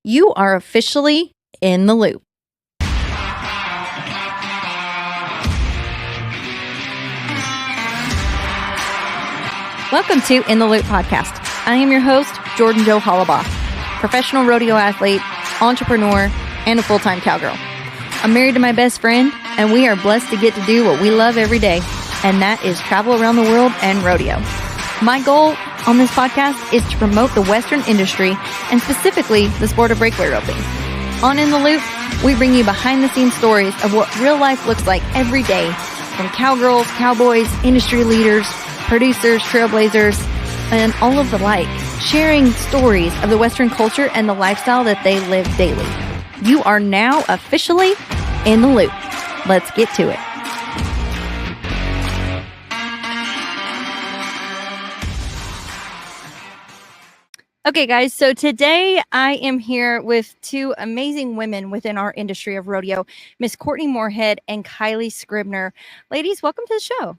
You are officially in the loop. Welcome to In the Loop podcast. I am your host, Jordan Jo Hollabaugh, professional rodeo athlete, entrepreneur, and a full-time cowgirl. I'm married to my best friend, and we are blessed to get to do what we love every day, and that is travel around the world and rodeo. My goal on this podcast is to promote the Western industry and specifically the sport of breakaway roping. On In the Loop, we bring you behind-the-scenes stories of what real life looks like every day from cowgirls, cowboys, industry leaders, producers, trailblazers, and all of the like, sharing stories of the Western culture and the lifestyle that they live daily. You are now officially in the loop. Let's get to it. Okay, guys, so today I am here with two amazing women within our industry of rodeo, Miss Courtney Morehead and Kylee Scribner. Ladies, welcome to the show.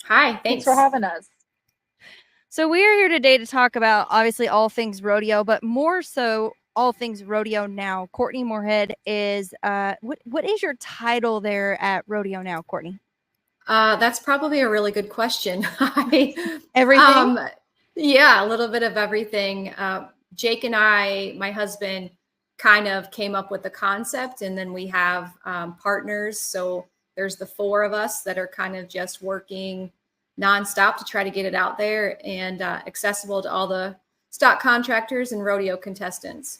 Hi, thanks for having us. So we are here today to talk about, obviously, all things rodeo, but more so all things RodeoNow. Courtney Morehead is, what is your title there at RodeoNow, Courtney? That's probably a really good question. Everything? Yeah, a little bit of everything. Jake and I, my husband, kind of came up with the concept, and then we have partners. So there's the four of us that are kind of just working nonstop to try to get it out there and accessible to all the stock contractors and rodeo contestants.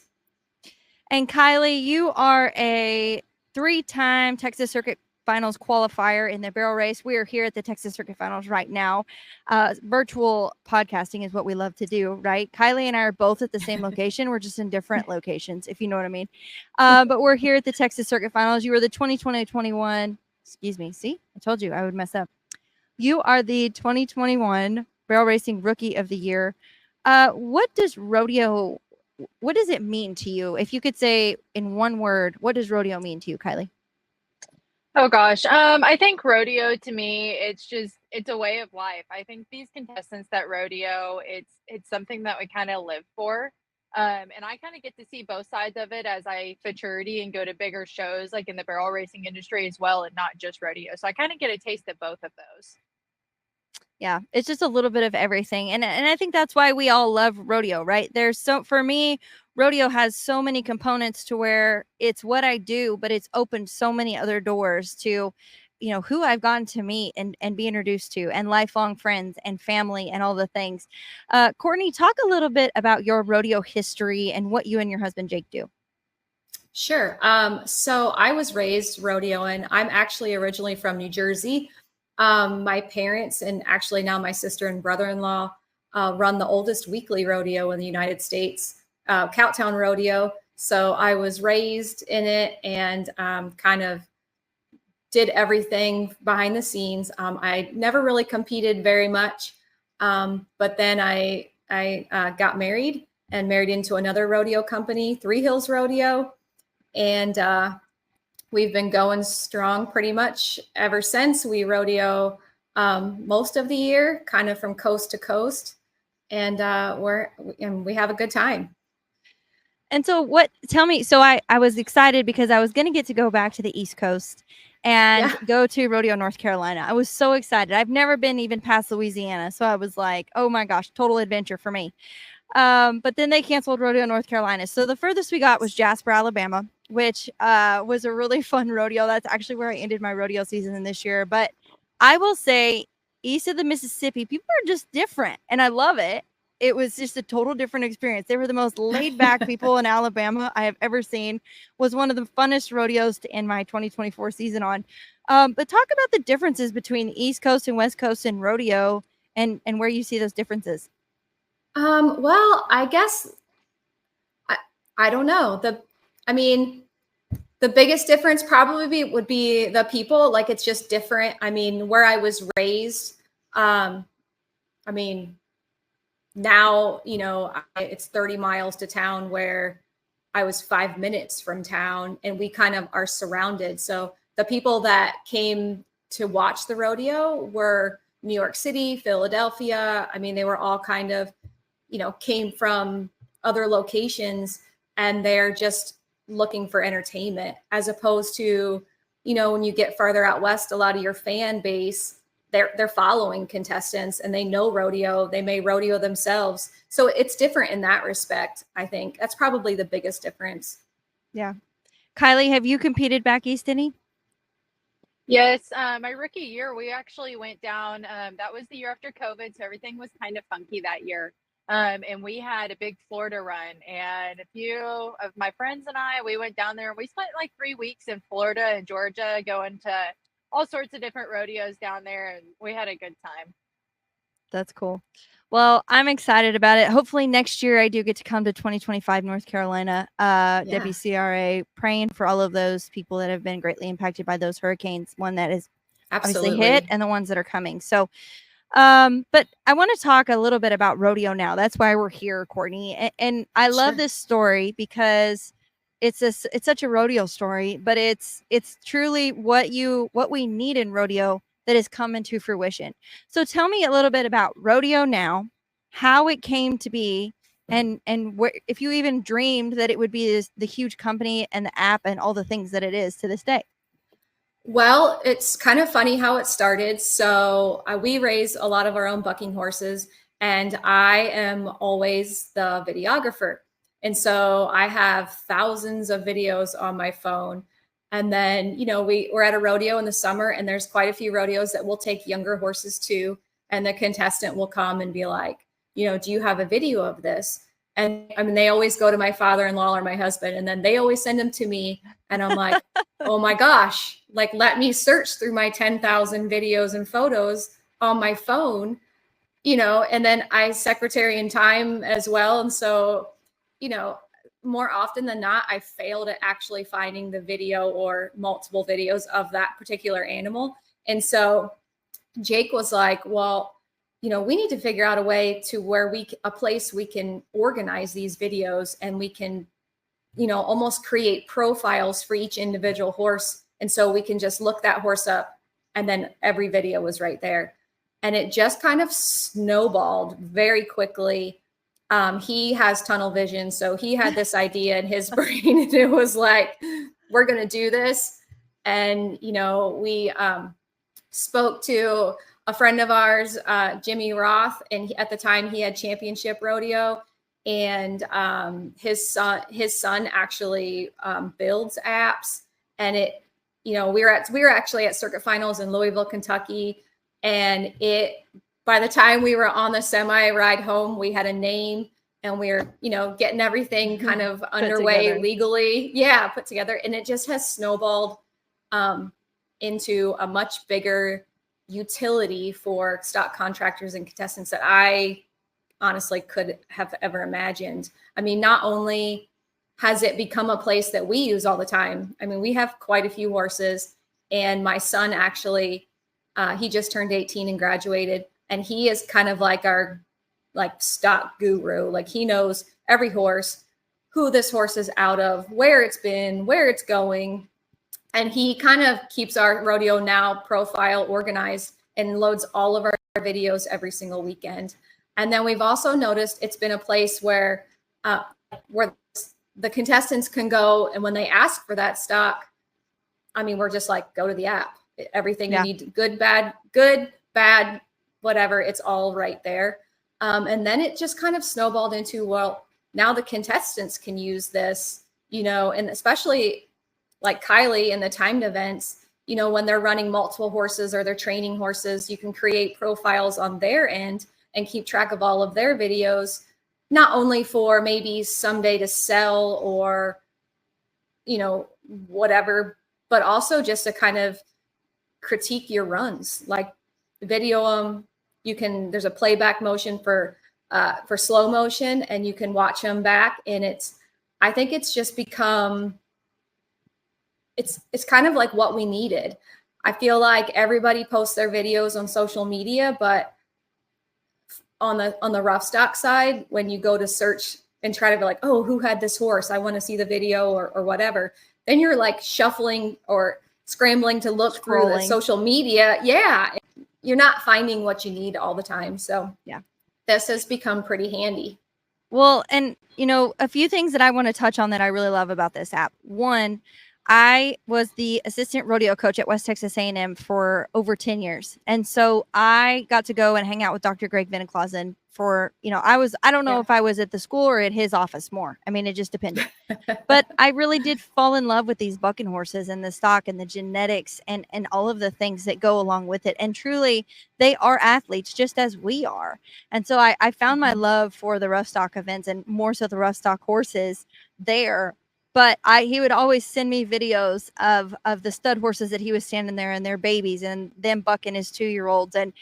And Kylee, you are a 3-time Texas Circuit Finals qualifier in the barrel race. We are here at the Texas Circuit Finals right now. Virtual podcasting is what we love to do, right? Kylee and I are both at the same location. We're just in different locations, if you know what I mean. But we're here at the Texas Circuit Finals. You were the 2021, excuse me. See, I told you I would mess up. You are the 2021 Barrel Racing Rookie of the Year. What does it mean to you? If you could say in one word, what does rodeo mean to you, Kylee? Oh gosh. I think rodeo to me, it's a way of life. I think these contestants that rodeo, it's something that we kind of live for. And I kind of get to see both sides of it as I futurity and go to bigger shows like in the barrel racing industry as well, and not just rodeo. So I kind of get a taste of both of those. Yeah, it's just a little bit of everything. And I think that's why we all love rodeo, right? For me, rodeo has so many components to where it's what I do, but it's opened so many other doors to, who I've gotten to meet and be introduced to, and lifelong friends and family and all the things. Courtney, talk a little bit about your rodeo history and what you and your husband, Jake, do. Sure. So I was raised rodeoing. I'm actually originally from New Jersey. My parents and actually now my sister and brother-in-law run the oldest weekly rodeo in the United States, Cowtown Rodeo. So I was raised in it and kind of did everything behind the scenes. I never really competed very much, but then I got married into another rodeo company, Three Hills Rodeo, and we've been going strong pretty much ever since. We rodeo most of the year, kind of from coast to coast, and we have a good time. And so tell me, so I was excited because I was going to get to go back to the East Coast and go to Rodeo, North Carolina. I was so excited. I've never been even past Louisiana. So I was like, oh my gosh, total adventure for me. But then they canceled Rodeo, North Carolina. So the furthest we got was Jasper, Alabama, which was a really fun rodeo. That's actually where I ended my rodeo season this year. But I will say east of the Mississippi, people are just different. And I love it. It was just a total different experience. They were the most laid back people in Alabama I have ever seen. Was one of the funnest rodeos to end my 2024 season on. But talk about the differences between the East Coast and West Coast in rodeo and where you see those differences. Well, I guess I don't know. The biggest difference probably would be the people. Like, it's just different. I mean, where I was raised, now, it's 30 miles to town, where I was 5 minutes from town, and we kind of are surrounded. So the people that came to watch the rodeo were New York City, Philadelphia. I mean, they were all kind of, came from other locations. and they're just looking for entertainment, as opposed to, you know, when you get farther out west, a lot of your fan base, they're following contestants and they know rodeo, they may rodeo themselves. So it's different in that respect. I think that's probably the biggest difference. Yeah. Kylee, have you competed back east any? Yes, my rookie year, we actually went down. That was the year after COVID, so everything was kind of funky that year. And we had a big Florida run, and a few of my friends and I, we went down there and we spent like 3 weeks in Florida and Georgia, going to all sorts of different rodeos down there, and we had a good time. That's cool. Well, I'm excited about it. Hopefully next year I do get to come to 2025 North Carolina, WCRA, praying for all of those people that have been greatly impacted by those hurricanes, one that is obviously hit and the ones that are coming. So, but I want to talk a little bit about Rodeo Now. That's why we're here, Courtney. And I love this story because it's such a rodeo story, but it's truly what we need in rodeo that has come into fruition. So tell me a little bit about Rodeo Now, how it came to be, and where, if you even dreamed that it would be the huge company and the app and all the things that it is to this day. Well, it's kind of funny how it started. So we raise a lot of our own bucking horses, and I am always the videographer. And so I have thousands of videos on my phone. And then, you know, we're at a rodeo in the summer, and there's quite a few rodeos that will take younger horses too. And the contestant will come and be like, you know, do you have a video of this? And I mean, they always go to my father-in-law or my husband, and then they always send them to me. And I'm like, oh my gosh, like, let me search through my 10,000 videos and photos on my phone, you know, and then I secretary in time as well. And so, you know, more often than not, I failed at actually finding the video or multiple videos of that particular animal. And so Jake was like, well, you know, we need to figure out a way to where a place we can organize these videos, and we can, you know, almost create profiles for each individual horse. And so we can just look that horse up, and then every video was right there. And it just kind of snowballed very quickly. He has tunnel vision. So he had this idea in his brain, and it was like, we're going to do this. And, you know, we spoke to a friend of ours, Jimmy Roth, and at the time he had Championship Rodeo, and his son actually builds apps. And it, you know, we were actually at circuit finals in Louisville, Kentucky, and by the time we were on the semi ride home, we had a name, and we were, you know, getting everything kind of underway legally, put together. And it just has snowballed into a much bigger utility for stock contractors and contestants that I honestly could have ever imagined. I mean, not only has it become a place that we use all the time. I mean, we have quite a few horses, and my son actually, he just turned 18 and graduated, and he is kind of like our stock guru. Like, he knows every horse, who this horse is out of, where it's been, where it's going. And he kind of keeps our Rodeo Now profile organized and loads all of our videos every single weekend. And then we've also noticed it's been a place where the contestants can go, and when they ask for that stock, I mean, we're just like, go to the app. Everything you need, good, bad, whatever, it's all right there. And then it just kind of snowballed into, well, now the contestants can use this, you know, and especially like Kylee in the timed events, you know, when they're running multiple horses or they're training horses, you can create profiles on their end and keep track of all of their videos, not only for maybe someday to sell or, you know, whatever, but also just to kind of critique your runs, like video them. There's a playback motion for slow motion, and you can watch them back. And I think it's just become, it's kind of like what we needed. I feel like everybody posts their videos on social media, but on the rough stock side, when you go to search and try to be like, oh, who had this horse? I want to see the video or whatever. Then you're like shuffling or scrambling to look through the social media. Yeah. You're not finding what you need all the time. So this has become pretty handy. Well, and a few things that I want to touch on that I really love about this app. One, I was the assistant rodeo coach at West Texas A&M for over 10 years. And so I got to go and hang out with Dr. Greg Veniclausen for, I don't know if I was at the school or at his office more. I mean, it just depended. But I really did fall in love with these bucking horses and the stock and the genetics and all of the things that go along with it. And truly, they are athletes just as we are. And so I found my love for the rough stock events and more so the rough stock horses there. But he would always send me videos of the stud horses that he was standing there and their babies and them bucking his 2-year-olds and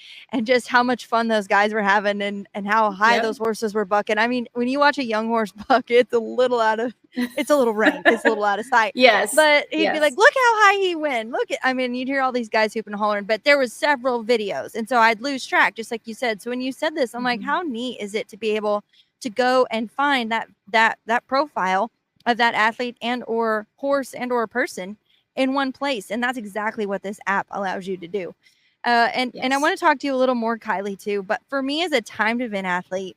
just how much fun those guys were having and how high those horses were bucking. I mean, when you watch a young horse buck, it's a little rank. It's a little out of sight. Yes. But he'd be like, look how high he went. You'd hear all these guys hooping and hollering, but there was several videos. And so I'd lose track, just like you said. So when you said this, I'm like, how neat is it to be able to go and find that profile of that athlete and or horse and or person in one place. And that's exactly what this app allows you to do. And I want to talk to you a little more, Kylee, too. But for me as a timed event athlete,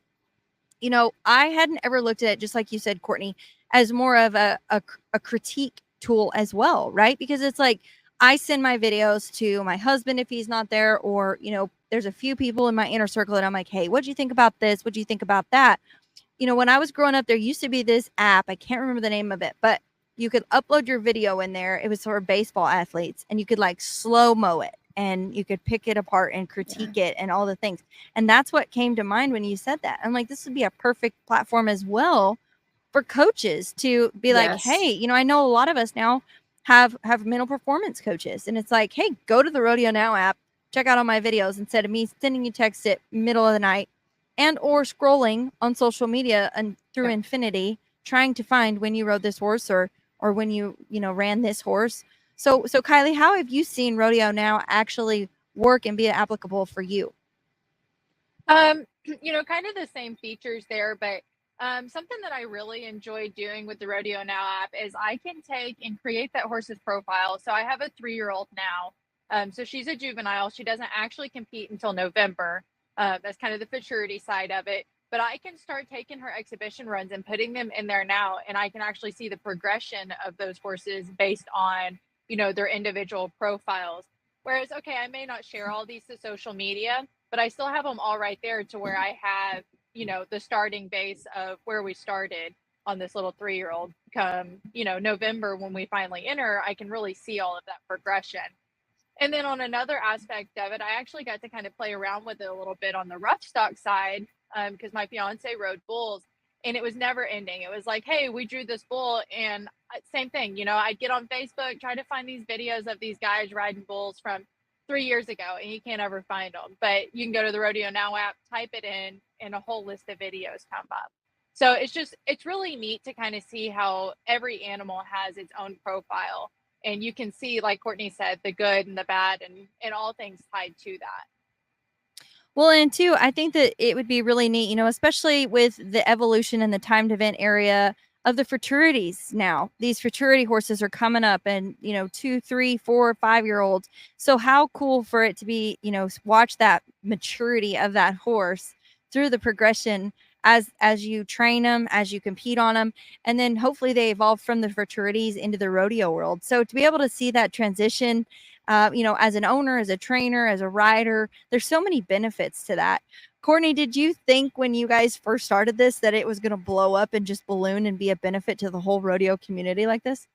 I hadn't ever looked at it, just like you said, Courtney, as more of a critique tool as well, right? Because it's like I send my videos to my husband if he's not there, or, there's a few people in my inner circle that I'm like, hey, what do you think about this? What do you think about that? When I was growing up, there used to be this app. I can't remember the name of it, but you could upload your video in there. It was for baseball athletes, and you could like slow-mo it and you could pick it apart and critique it and all the things. And that's what came to mind when you said that. I'm like, this would be a perfect platform as well for coaches to be like, hey, I know a lot of us now have mental performance coaches, and it's like, hey, go to the RodeoNow app, check out all my videos instead of me sending you text at middle of the night and or scrolling on social media and through infinity trying to find when you rode this horse or when you ran this horse. So Kylee, how have you seen RodeoNow actually work and be applicable for you? Kind of the same features there, but something that I really enjoy doing with the RodeoNow app is I can take and create that horse's profile. So I have a 3-year-old now. So she's a juvenile. She doesn't actually compete until November. That's kind of the maturity side of it. But I can start taking her exhibition runs and putting them in there now, and I can actually see the progression of those horses based on, their individual profiles. Whereas, okay, I may not share all these to social media, but I still have them all right there to where I have, the starting base of where we started on this little 3-year-old. Come, November, when we finally enter, I can really see all of that progression. And then on another aspect of it, I actually got to kind of play around with it a little bit on the rough stock side, because my fiance rode bulls, and it was never ending. It was like, hey, we drew this bull, and same thing, I'd get on Facebook, try to find these videos of these guys riding bulls from 3 years ago, and you can't ever find them. But you can go to the RodeoNow app, type it in, and a whole list of videos come up. So it's really neat to kind of see how every animal has its own profile. And you can see, like Courtney said, the good and the bad and all things tied to that. Well, and two, I think that it would be really neat, especially with the evolution in the timed event area of the fraternities now. These fraternity horses are coming up and, 2, 3, 4, 5-year-olds. So how cool for it to be, watch that maturity of that horse through the progression as you train them, as you compete on them, and then hopefully they evolve from the fraternities into the rodeo world. So to be able to see that transition, as an owner, as a trainer, as a rider, there's so many benefits to that. Courtney, did you think when you guys first started this that it was going to blow up and just balloon and be a benefit to the whole rodeo community like this?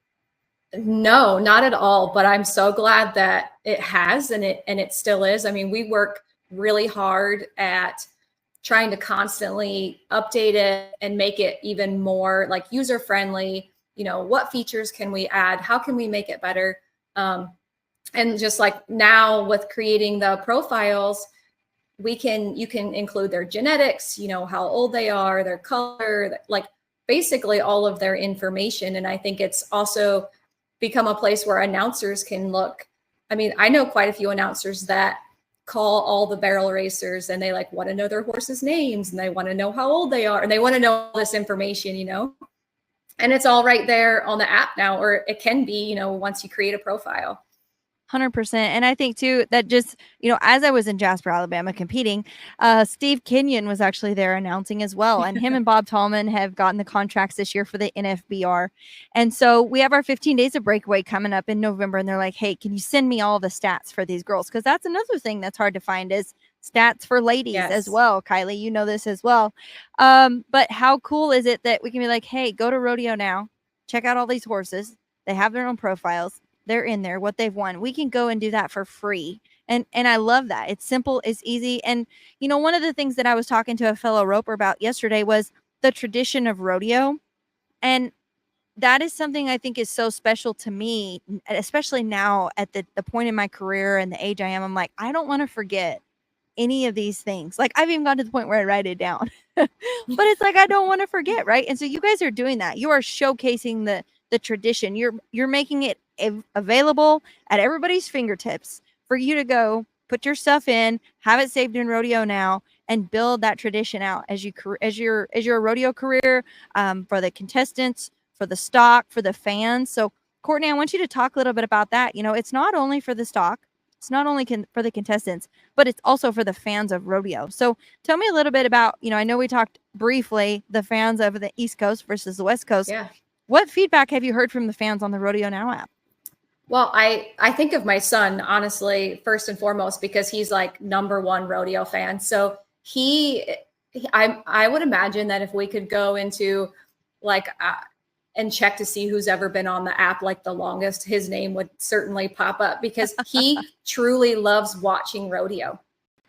No, not at all. But I'm so glad that it has, and it still is. I mean, we work really hard at trying to constantly update it and make it even more like user friendly. What features can we add? How can we make it better? And just like now with creating the profiles, you can include their genetics, how old they are, their color, like basically all of their information. And I think it's also become a place where announcers can look. I mean, I know quite a few announcers that call all the barrel racers and they want to know their horses' names and they want to know how old they are and they want to know all this information, and it's all right there on the app now, or it can be, once you create a profile. 100%. And I think too that just, as I was in Jasper, Alabama competing, Steve Kenyon was actually there announcing as well. And him and Bob Tallman have gotten the contracts this year for the NFBR. And so we have our 15 days of breakaway coming up in November. And they're like, hey, can you send me all the stats for these girls? Because that's another thing that's hard to find is stats for ladies as well. Kylee, you know this as well. But how cool is it that we can be like, hey, go to RodeoNow, check out all these horses. They have their own profiles. They're in there, what they've won. We can go and do that for free. And I love that. It's simple, it's easy. And, one of the things that I was talking to a fellow roper about yesterday was the tradition of rodeo. And that is something I think is so special to me, especially now at the point in my career and the age I am. I'm like, I don't want to forget any of these things. Like I've even gotten to the point where I write it down, but it's like, I don't want to forget. Right. And so you guys are doing that. You are showcasing the tradition. You're making it available at everybody's fingertips for you to go put your stuff in, have it saved in RodeoNow, and build that tradition out as your rodeo career, for the contestants, for the stock, for the fans. So Courtney, I want you to talk a little bit about that. It's not only for the stock, it's not only for the contestants, but it's also for the fans of rodeo. So tell me a little bit about, I know we talked briefly the fans of the East Coast versus the West Coast. Yeah. What feedback have you heard from the fans on the RodeoNow app? Well, I think of my son, honestly, first and foremost, because he's like #1 rodeo fan. So I would imagine that if we could go into like, and check to see who's ever been on the app like the longest, his name would certainly pop up because he truly loves watching rodeo.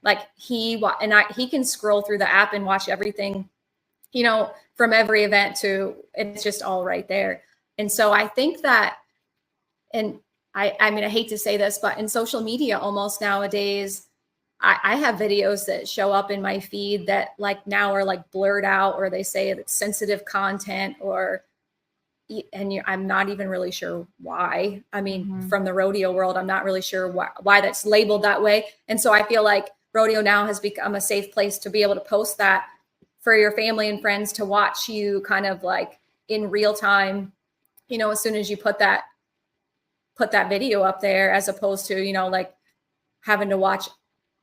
Like he can scroll through the app and watch everything, from every event to, it's just all right there. And so I think that, and I mean, I hate to say this, but in social media almost nowadays, I have videos that show up in my feed that like now are like blurred out, or they say it's sensitive content, I'm not even really sure why. I mean, from the rodeo world, I'm not really sure why that's labeled that way. And so I feel like RodeoNow has become a safe place to be able to post that for your family and friends to watch you kind of like in real time, as soon as you put that video up there, as opposed to, like having to watch,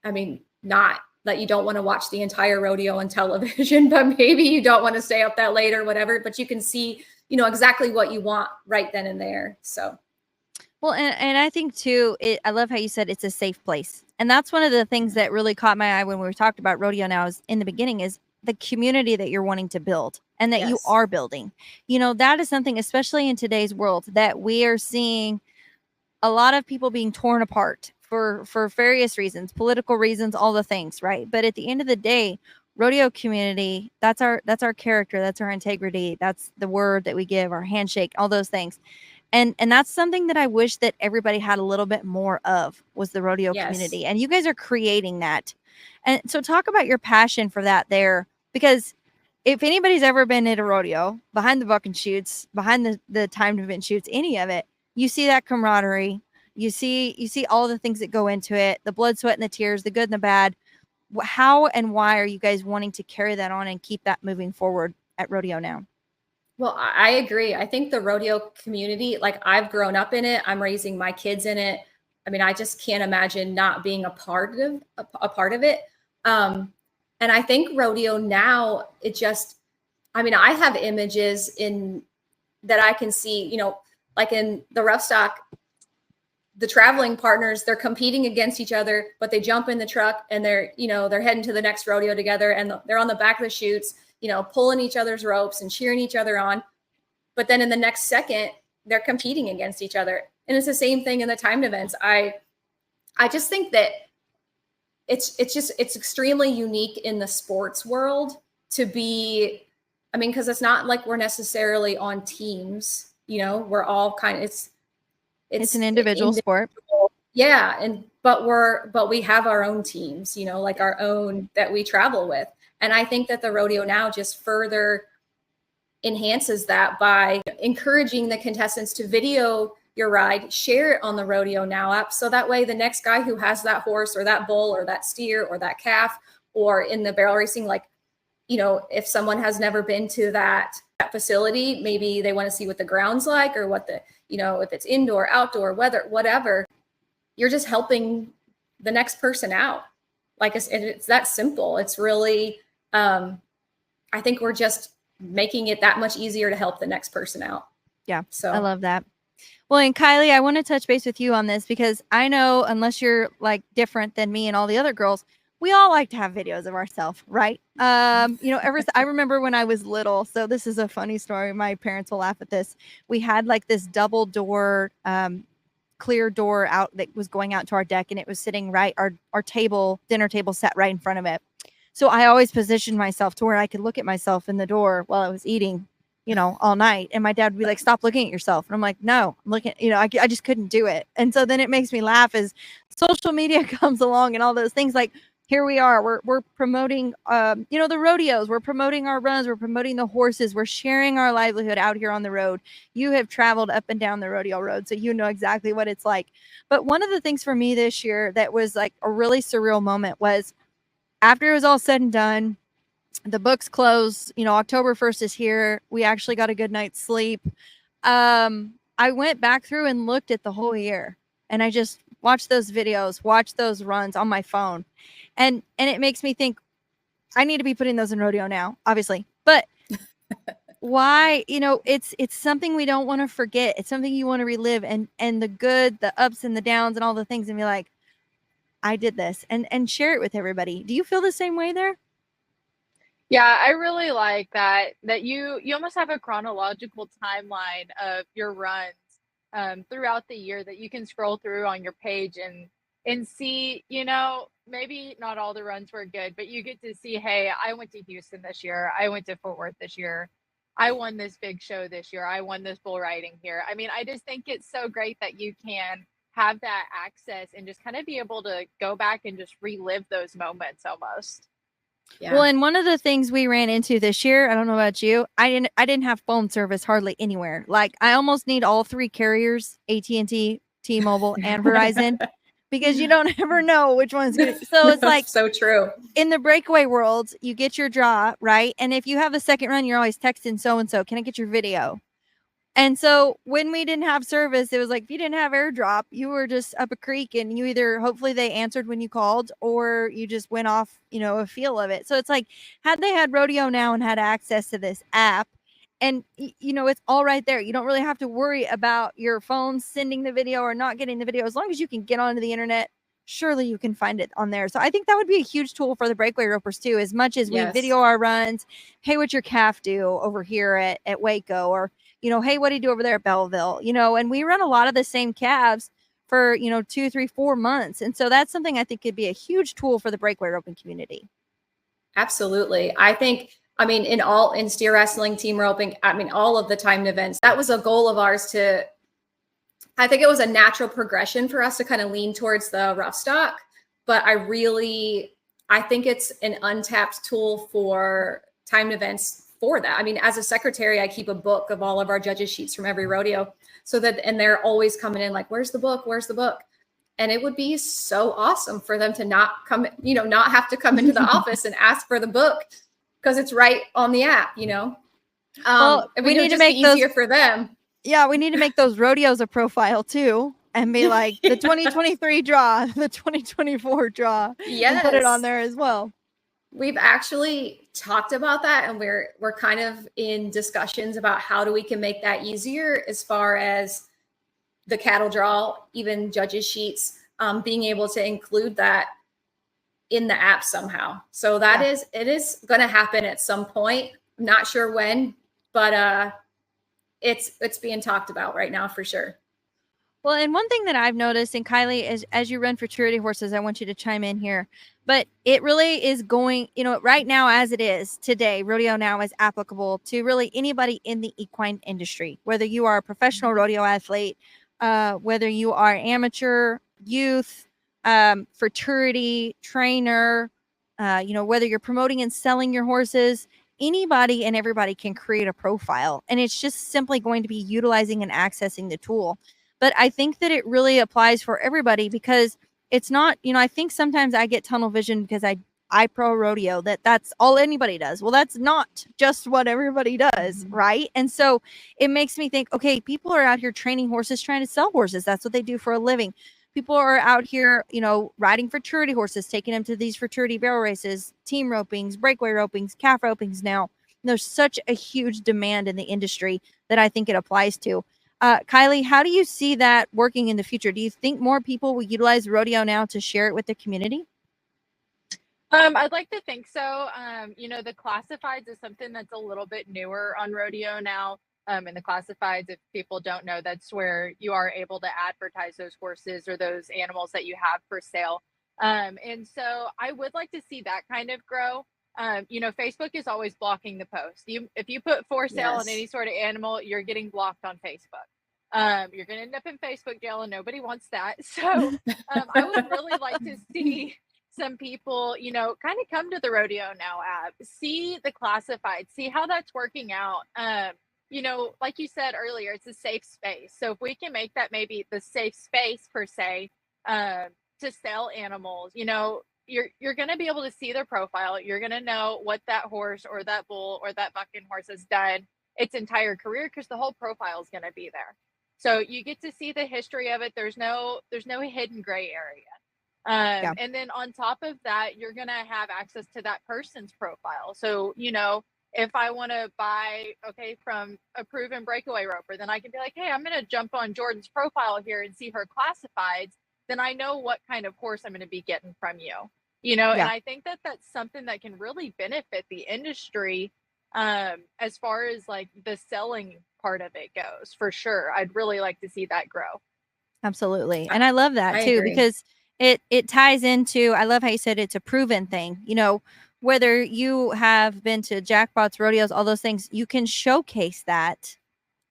I mean, not that you don't want to watch the entire rodeo on television, but maybe you don't want to stay up that late or whatever, but you can see, exactly what you want right then and there. So. Well, and I think too, I love how you said it's a safe place. And that's one of the things that really caught my eye when we talked about RodeoNow is in the beginning is the community that you're wanting to build and that you are building. That is something, especially in today's world, that we are seeing a lot of people being torn apart for various reasons, political reasons, all the things, right? But at the end of the day, rodeo community, that's our character, that's our integrity, that's the word that we give, our handshake, all those things. And that's something that I wish that everybody had a little bit more of, was the rodeo community. And you guys are creating that. And so talk about your passion for that there, because if anybody's ever been at a rodeo, behind the buck and shoots, behind the timed event shoots, any of it, you see that camaraderie. You see all the things that go into it, the blood, sweat, and the tears, the good and the bad. How and why are you guys wanting to carry that on and keep that moving forward at RodeoNow? Well, I agree. I think the rodeo community, like I've grown up in it. I'm raising my kids in it. I mean, I just can't imagine not being a part of it. And I think RodeoNow, I have images that I can see, like in the rough stock, the traveling partners, they're competing against each other, but they jump in the truck and they're heading to the next rodeo together, and they're on the back of the chutes, pulling each other's ropes and cheering each other on. But then in the next second, they're competing against each other. And it's the same thing in the timed events. I just think that it's extremely unique in the sports world to be, because it's not like we're necessarily on teams, we're all kind of, it's an individual sport. Yeah. But we have our own teams, like our own that we travel with. And I think that the RodeoNow just further enhances that by encouraging the contestants to video your ride, share it on the RodeoNow app. So that way the next guy who has that horse or that bull or that steer or that calf, or in the barrel racing, like, if someone has never been to that facility, maybe they want to see what the ground's like, or what if it's indoor, outdoor, weather, whatever. you're just helping the next person out. Like it's that simple. It's really, I think we're just making it that much easier to help the next person out. Yeah. So I love that. Well, and Kylee, I want to touch base with you on this because I know, unless you're like different than me and all the other girls, we all like to have videos of ourselves, right? I remember when I was little. So this is a funny story. My parents will laugh at this. We had like this double door, clear door out that was going out to our deck, and it was sitting right. Our dinner table sat right in front of it. So I always positioned myself to where I could look at myself in the door while I was eating, all night. And my dad would be like, stop looking at yourself. And I'm like, no, I'm looking, I just couldn't do it. And so then it makes me laugh as social media comes along and all those things. Like, here we are, we're promoting, the rodeos, we're promoting our runs, we're promoting the horses, we're sharing our livelihood out here on the road. You have traveled up and down the rodeo road, so you know exactly what it's like. But one of the things for me this year that was like a really surreal moment was after it was all said and done, the books closed, October 1st is here. We actually got a good night's sleep. I went back through and looked at the whole year, and I just watched those videos, watched those runs on my phone. And it makes me think I need to be putting those in RodeoNow, obviously. But why, it's something we don't want to forget. It's something you want to relive, and the good, the ups and the downs and all the things, and be like, I did this, and share it with everybody. Do you feel the same way there? Yeah, I really like that you almost have a chronological timeline of your runs throughout the year that you can scroll through on your page and see, maybe not all the runs were good, but you get to see, hey, I went to Houston this year. I went to Fort Worth this year. I won this big show this year. I won this bull riding here. I mean, I just think it's so great that you can have that access and just kind of be able to go back and just relive those moments almost. Yeah. Well, and one of the things we ran into this year, I don't know about you, I didn't have phone service hardly anywhere. Like, I almost need all three carriers, AT&T, T-Mobile, and Verizon, because you don't ever know which one's good. So it's like, so true. In the breakaway world, you get your draw, right? And if you have a second run, you're always texting so-and-so, can I get your video? And so when we didn't have service, it was like, if you didn't have airdrop, you were just up a creek, and you either, hopefully they answered when you called, or you just went off, a feel of it. So it's like, had they had RodeoNow and had access to this app, and it's all right there. You don't really have to worry about your phone sending the video or not getting the video. As long as you can get onto the internet, surely you can find it on there. So I think that would be a huge tool for the breakaway ropers too, as much as we video our runs. Hey, what's your calf do over here at Waco? Or, hey, what do you do over there at Belleville? And we run a lot of the same calves for, 2, 3, 4 months. And so that's something I think could be a huge tool for the breakaway roping community. Absolutely. I think, in steer wrestling, team roping, all of the timed events, that was a goal of ours I think it was a natural progression for us to kind of lean towards the rough stock, but I think it's an untapped tool for timed events for that. As a secretary, I keep a book of all of our judges' sheets from every rodeo, and they're always coming in like, where's the book? Where's the book? And it would be so awesome for them to not have to come into the office and ask for the book, because it's right on the app, Well, we need to make easier for them. Yeah, we need to make those rodeos a profile too, and be like, the 2023 draw, the 2024 draw. Yes. And put it on there as well. We've actually talked about that, and we're kind of in discussions about how we can make that easier as far as the cattle draw, even judges' sheets, being able to include that in the app somehow. So it is going to happen at some point. I'm not sure when, but it's being talked about right now for sure. Well, and one thing that I've noticed, and Kylee, is as you run futurity horses, I want you to chime in here, but it really is going, right now as it is today, RodeoNow is applicable to really anybody in the equine industry, whether you are a professional rodeo athlete, whether you are amateur, youth, futurity, trainer, whether you're promoting and selling your horses. Anybody and everybody can create a profile, and it's just simply going to be utilizing and accessing the tool. But I think that it really applies for everybody, because it's not, I think sometimes I get tunnel vision because I pro rodeo, that's all anybody does. Well, that's not just what everybody does, right? And so it makes me think, okay, people are out here training horses, trying to sell horses. That's what they do for a living. people are out here, riding fraternity horses, taking them to these fraternity barrel races, team ropings, breakaway ropings, calf ropings now. There's such a huge demand in the industry that I think it applies to. Kylee, how do you see that working in the future? Do you think more people will utilize RodeoNow to share it with the community? I'd like to think so. The classifieds is something that's a little bit newer on RodeoNow. And the classifieds, if people don't know, that's where you are able to advertise those horses or those animals that you have for sale. And so I would like to see that kind of grow. Facebook is always blocking the post. If you put for sale on any sort of animal, you're getting blocked on Facebook. You're going to end up in Facebook jail, and nobody wants that. So I would really like to see some people, kind of come to the RodeoNow app, see the classified, see how that's working out. Like you said earlier, it's a safe space. So if we can make that maybe the safe space per se, to sell animals, you're going to be able to see their profile. You're going to know what that horse or that bull or that bucking horse has done its entire career, because the whole profile is going to be there. So you get to see the history of it. There's no hidden gray area. And then on top of that, you're going to have access to that person's profile. So, if I want to buy, from a proven breakaway roper, then I can be like, hey, I'm going to jump on Jordan's profile here and see her classifieds. Then I know what kind of horse I'm going to be getting from you, and I think that that's something that can really benefit the industry, as far as like the selling part of it goes, for sure. I'd really like to see that grow. Absolutely. And I love that too, because it ties into, I love how you said it's a proven thing, whether you have been to jackpots, rodeos, all those things, you can showcase that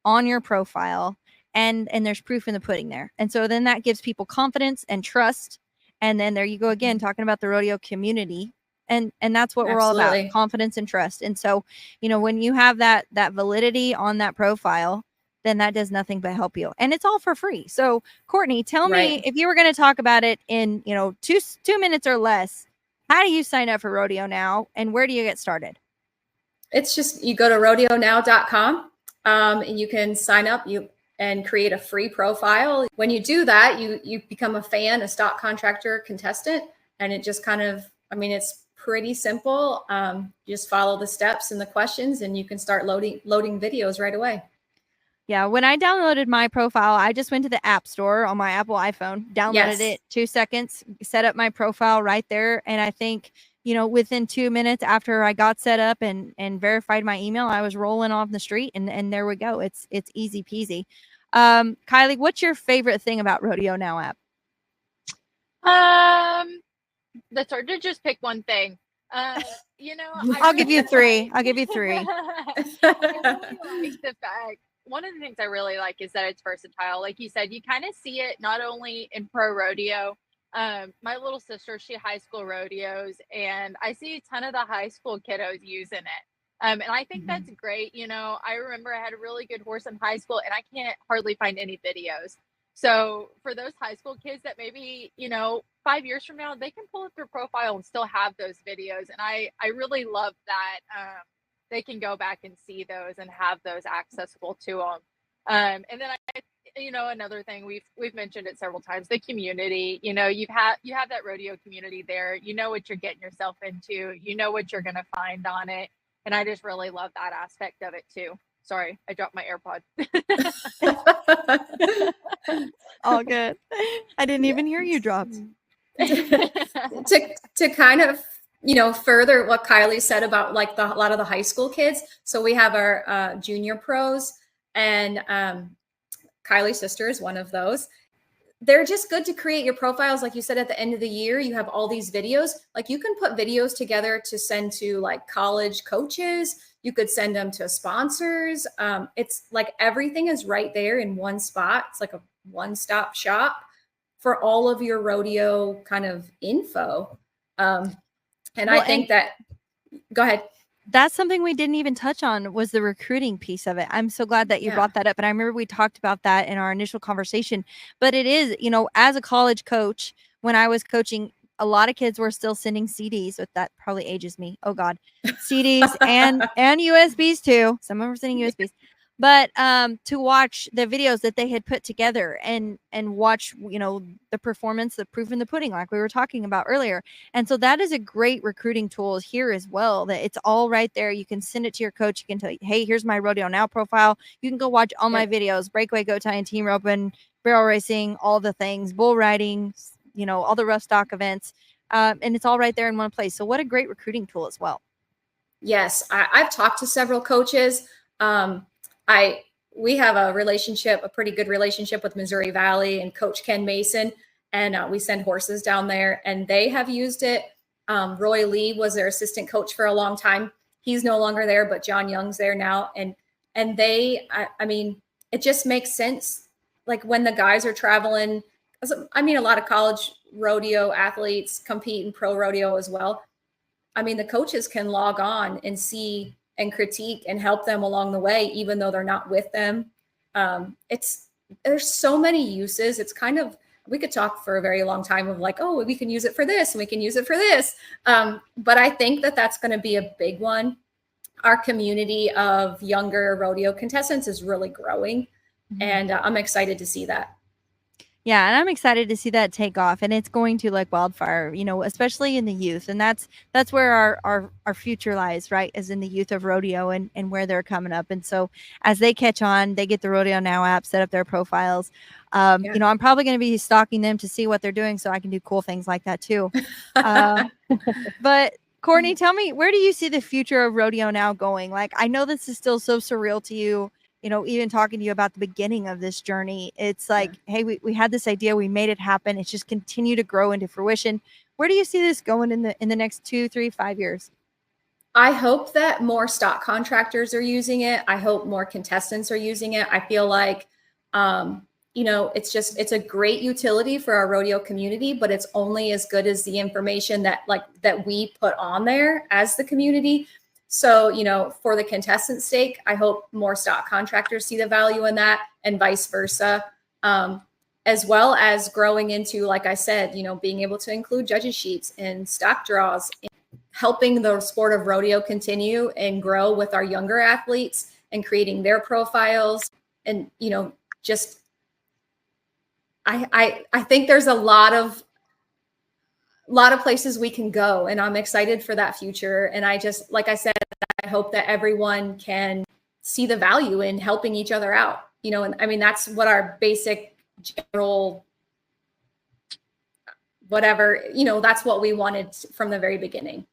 on your profile, and there's proof in the pudding there. And so then that gives people confidence and trust. And then there you go again, talking about the rodeo community. And that's what we're all about, confidence and trust. And so, when you have that validity on that profile, then that does nothing but help you. And it's all for free. So Courtney, tell me, if you were going to talk about it in, 2 minutes or less, how do you sign up for RodeoNow and where do you get started? It's just, you go to RodeoNow.com, and you can sign up and create a free profile. When you do that, you become a fan, a stock contractor contestant. And it just kind of, it's pretty simple. You just follow the steps and the questions, and you can start loading videos right away. Yeah, when I downloaded my profile, I just went to the App Store on my Apple iPhone, downloaded it, 2 seconds, set up my profile right there. And I think, within 2 minutes after I got set up and verified my email, I was rolling off the street, and there we go. It's easy peasy. Kylee, what's your favorite thing about RodeoNow app? That's hard to just pick one thing. I'll give you three. I really like the fact, one of the things I really like is that it's versatile. Like you said, you kind of see it not only in pro rodeo. My little sister, she high school rodeos, and I see a ton of the high school kiddos using it. And I think that's great. I remember I had a really good horse in high school, and I can't hardly find any videos. So for those high school kids that maybe, 5 years from now, they can pull up their profile and still have those videos. And I really love that. They can go back and see those and have those accessible to them. And then another thing, we've mentioned it several times, the community. You have that rodeo community there. You know what you're getting yourself into. You know what you're going to find on it. And I just really love that aspect of it too. Sorry, I dropped my AirPod. All good. I didn't even hear you drop. To kind of, further what Kylee said about like a lot of the high school kids. So we have our junior pros, and Kylie's sister is one of those. They're just good to create your profiles. Like you said, at the end of the year, you have all these videos. Like you can put videos together to send to like college coaches. You could send them to sponsors. It's like everything is right there in one spot. It's like a one-stop shop for all of your rodeo kind of info. I think that, go ahead. That's something we didn't even touch on, was the recruiting piece of it. I'm so glad that you brought that up. And I remember we talked about that in our initial conversation, but it is, as a college coach, when I was coaching, a lot of kids were still sending CDs. So that probably ages me. Oh God, CDs and USBs too. Some of them were sending USBs, but to watch the videos that they had put together and watch, the performance, the proof in the pudding, like we were talking about earlier. And so that is a great recruiting tool here as well, that it's all right there. You can send it to your coach. You can tell, hey, here's my RodeoNow profile. You can go watch all my videos: breakaway, go tie, and team roping, barrel racing, all the things, bull riding, all the rough stock events. And it's all right there in one place. So what a great recruiting tool as well. Yes, I've talked to several coaches. We have a pretty good relationship with Missouri Valley and Coach Ken Mason, and we send horses down there, and they have used it. Roy Lee was their assistant coach for a long time. He's no longer there, but John Young's there now, and I mean, it just makes sense. Like when the guys are traveling, I mean, a lot of college rodeo athletes compete in pro rodeo as well. I mean, the coaches can log on and see and critique and help them along the way, even though they're not with them. There's so many uses. It's kind of, we could talk for a very long time of like, oh, we can use it for this and we can use it for this. But I think that that's going to be a big one. Our community of younger rodeo contestants is really growing, and I'm excited to see that. Yeah, and I'm excited to see that take off, and it's going to like wildfire, especially in the youth. And that's where our future lies, right? Is in the youth of rodeo and where they're coming up. And so as they catch on, they get the RodeoNow app, set up their profiles. I'm probably going to be stalking them to see what they're doing so I can do cool things like that too. But Courtney, tell me, where do you see the future of RodeoNow going? Like, I know this is still so surreal to you. Even talking to you about the beginning of this journey, it's like, hey, we had this idea, we made it happen. It's just continue to grow into fruition. Where do you see this going in the next 2, 3, 5 years? I hope that more stock contractors are using it. I hope more contestants are using it. I feel like, it's a great utility for our rodeo community, but it's only as good as the information that we put on there as the community. So, for the contestant's sake, I hope more stock contractors see the value in that, and vice versa, as well as growing into, like I said, being able to include judges' sheets and stock draws, and helping the sport of rodeo continue and grow with our younger athletes and creating their profiles. And, just, I think there's a lot of places we can go, and I'm excited for that future. And I just, like I said, I hope that everyone can see the value in helping each other out, and I mean, that's what our basic general, whatever, that's what we wanted from the very beginning.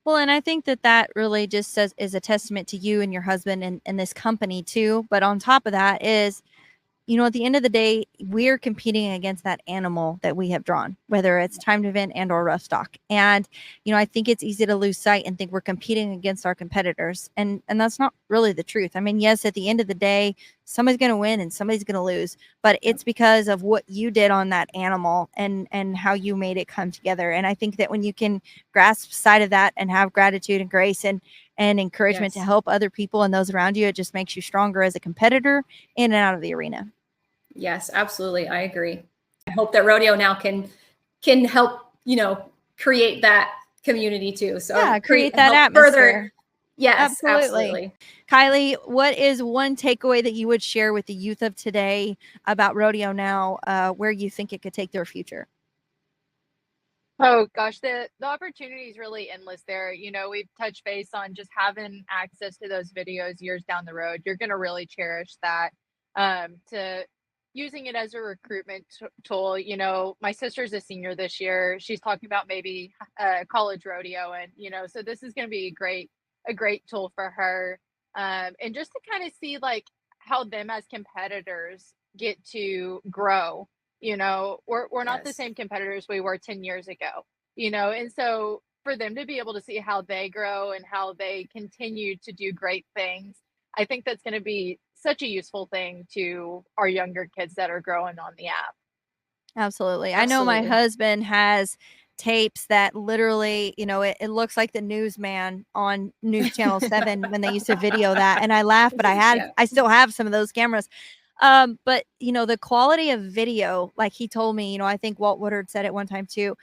Well, and I think that really just is a testament to you and your husband and this company too. But on top of that is, at the end of the day, we're competing against that animal that we have drawn, whether it's timed event and or rough stock. And, I think it's easy to lose sight and think we're competing against our competitors. And that's not really the truth. I mean, yes, at the end of the day, somebody's going to win and somebody's going to lose, but it's because of what you did on that animal and how you made it come together. And I think that when you can grasp sight of that and have gratitude and grace and encouragement to help other people and those around you, it just makes you stronger as a competitor in and out of the arena. Yes, absolutely. I agree. I hope that RodeoNow can help, create that community too. So create that atmosphere. Further. Yes, absolutely. Kylee, what is one takeaway that you would share with the youth of today about RodeoNow, where you think it could take their future? Oh gosh, the opportunity is really endless there. We've touched base on just having access to those videos years down the road. You're going to really cherish that. To using it as a recruitment tool. My sister's a senior this year. She's talking about maybe college rodeo, and so this is going to be a great tool for her, and just to kind of see like how them as competitors get to grow. We're not the same competitors we were 10 years ago. And so for them to be able to see how they grow and how they continue to do great things, I think that's going to be such a useful thing to our younger kids that are growing on the app. Absolutely. I know my husband has tapes that literally, it looks like the newsman on News Channel 7 when they used to video that. And I laugh, but I still have some of those cameras. But the quality of video, like he told me, I think Walt Woodard said it one time too,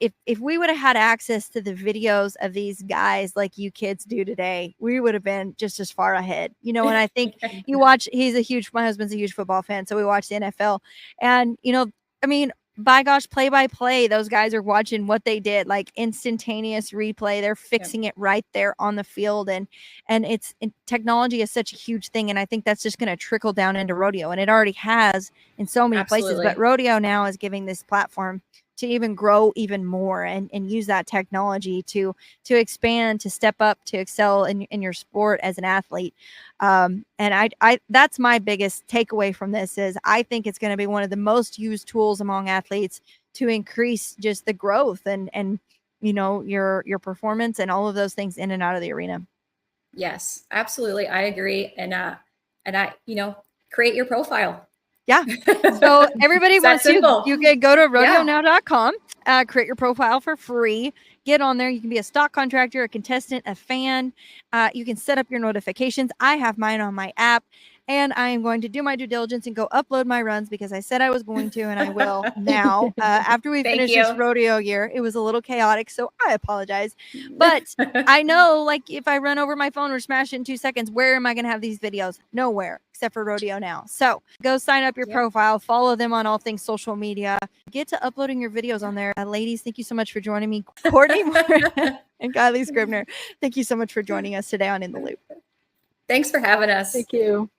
if we would have had access to the videos of these guys like you kids do today, we would have been just as far ahead, you know. And I think you watch, my husband's a huge football fan, so we watch the NFL, and you know, I mean, by gosh, play by play, those guys are watching what they did, like instantaneous replay. They're fixing it right there on the field, and technology is such a huge thing, and I think that's just going to trickle down into rodeo, and it already has in so many places. But RodeoNow is giving this platform to even grow even more and use that technology to expand, to step up, to excel in your sport as an athlete. And I that's my biggest takeaway from this is I think it's going to be one of the most used tools among athletes to increase just the growth and you know, your performance and all of those things in and out of the arena. Yes, absolutely. I agree. And I, you know, create your profile. Yeah. So everybody wants to, you can go to RodeoNow.com, create your profile for free, get on there. You can be a stock contractor, a contestant, a fan. You can set up your notifications. I have mine on my app, and I am going to do my due diligence and go upload my runs because I said I was going to, and I will now. After we finish this rodeo year, it was a little chaotic, so I apologize. But I know, like, if I run over my phone or smash it in 2 seconds, where am I going to have these videos? Nowhere except for RodeoNow. So go sign up your profile, follow them on all things social media, get to uploading your videos on there. Ladies, thank you so much for joining me. Courtney and Kylee Scribner, thank you so much for joining us today on In the Loop. Thanks for having us. Thank you.